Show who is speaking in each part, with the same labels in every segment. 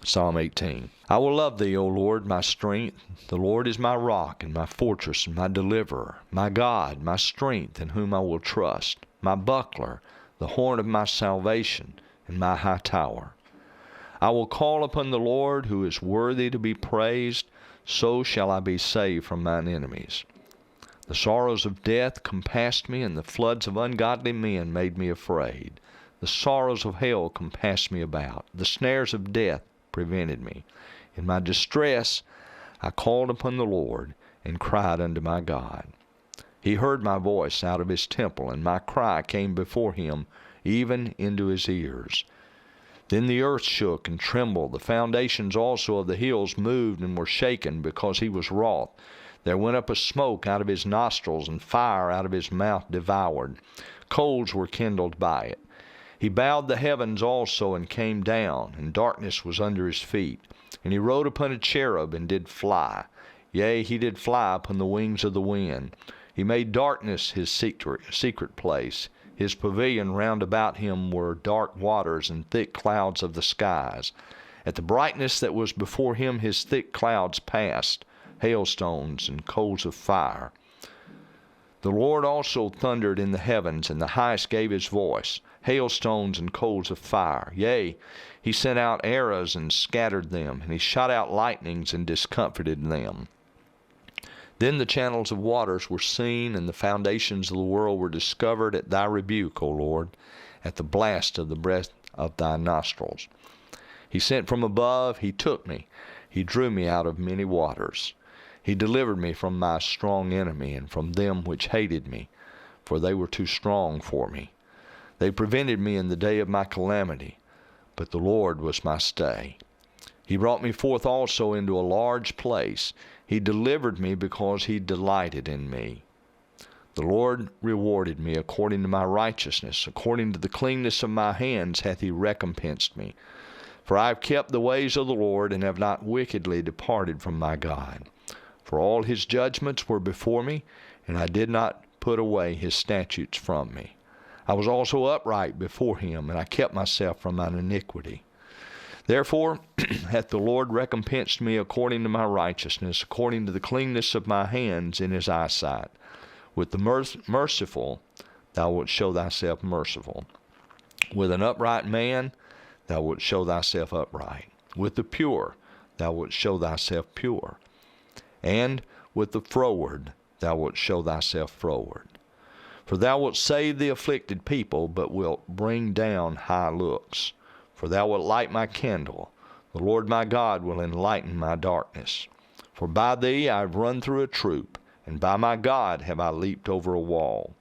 Speaker 1: Psalm 18. I will love thee, O Lord, my strength. The Lord is my rock and my fortress and my deliverer, my God, my strength, in whom I will trust, my buckler, the horn of my salvation, and my high tower. I will call upon the Lord, who is worthy to be praised. So shall I be saved from mine enemies. The sorrows of death compassed me, and the floods of ungodly men made me afraid. The sorrows of hell compassed me about. The snares of death prevented me. In my distress I called upon the Lord, and cried unto my God. He heard my voice out of his temple, and my cry came before him, even into his ears. Then the earth shook and trembled. The foundations also of the hills moved and were shaken, because he was wroth. There went up a smoke out of his nostrils, and fire out of his mouth devoured. Coals were kindled by it. He bowed the heavens also, and came down, and darkness was under his feet. And he rode upon a cherub, and did fly. Yea, he did fly upon the wings of the wind. He made darkness his secret place. His pavilion round about him were dark waters and thick clouds of the skies. At the brightness that was before him his thick clouds passed, hailstones and coals of fire. The Lord also thundered in the heavens, and the highest gave his voice, hailstones and coals of fire. Yea, he sent out arrows and scattered them, and he shot out lightnings and discomfited them. Then the channels of waters were seen, and the foundations of the world were discovered at thy rebuke, O Lord, at the blast of the breath of thy nostrils. He sent from above, he took me, he drew me out of many waters. He delivered me from my strong enemy, and from them which hated me, for they were too strong for me. They prevented me in the day of my calamity, but the Lord was my stay. He brought me forth also into a large place. He delivered me because he delighted in me. The Lord rewarded me according to my righteousness. According to the cleanness of my hands hath he recompensed me. For I have kept the ways of the Lord, and have not wickedly departed from my God. For all his judgments were before me, and I did not put away his statutes from me. I was also upright before him, and I kept myself from mine iniquity. Therefore hath the Lord recompensed me according to my righteousness, according to the cleanness of my hands in his eyesight. With the merciful thou wilt show thyself merciful. With an upright man thou wilt show thyself upright. With the pure thou wilt show thyself pure. And with the froward thou wilt show thyself froward. For thou wilt save the afflicted people, but wilt bring down high looks. For thou wilt light my candle. The Lord my God will enlighten my darkness. For by thee I have run through a troop, and by my God have I leaped over a wall.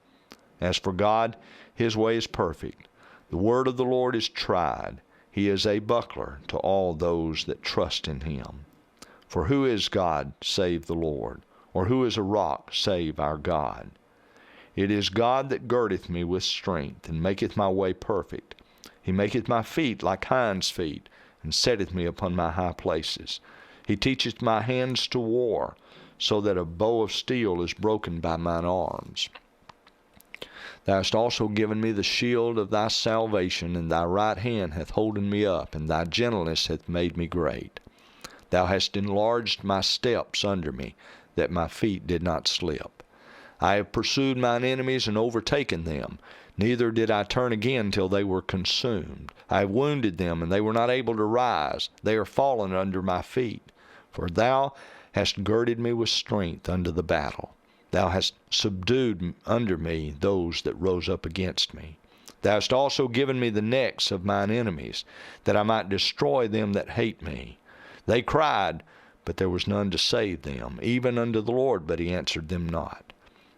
Speaker 1: As for God, his way is perfect. The word of the Lord is tried. He is a buckler to all those that trust in him. For who is God save the Lord? Or who is a rock save our God? It is God that girdeth me with strength, and maketh my way perfect. He maketh my feet like hinds' feet, and setteth me upon my high places. He teacheth my hands to war, so that a bow of steel is broken by mine arms. Thou hast also given me the shield of thy salvation, and thy right hand hath holden me up, and thy gentleness hath made me great. Thou hast enlarged my steps under me, that my feet did not slip. I have pursued mine enemies and overtaken them. Neither did I turn again till they were consumed. I have wounded them, and they were not able to rise. They are fallen under my feet. For thou hast girded me with strength unto the battle. Thou hast subdued under me those that rose up against me. Thou hast also given me the necks of mine enemies, that I might destroy them that hate me. They cried, but there was none to save them, even unto the Lord, but he answered them not.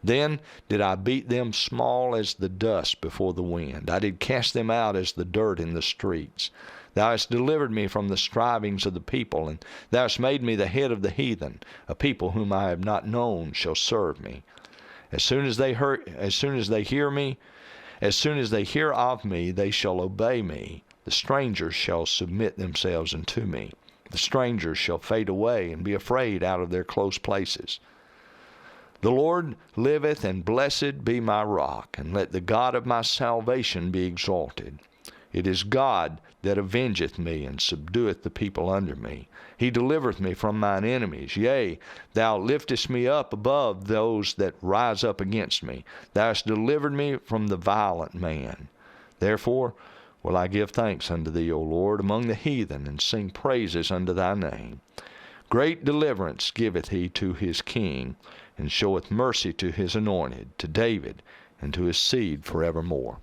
Speaker 1: Then did I beat them small as the dust before the wind. I did cast them out as the dirt in the streets. Thou hast delivered me from the strivings of the people, and thou hast made me the head of the heathen. A people whom I have not known shall serve me. As soon as they hear of me, they shall obey me. The strangers shall submit themselves unto me. The strangers shall fade away and be afraid out of their close places. The Lord liveth, and blessed be my rock, and let the God of my salvation be exalted. It is God that avengeth me, and subdueth the people under me. He delivereth me from mine enemies. Yea, thou liftest me up above those that rise up against me. Thou hast delivered me from the violent man. Therefore will I give thanks unto thee, O Lord, among the heathen, and sing praises unto thy name. Great deliverance giveth he to his king, and showeth mercy to his anointed, to David, and to his seed forevermore.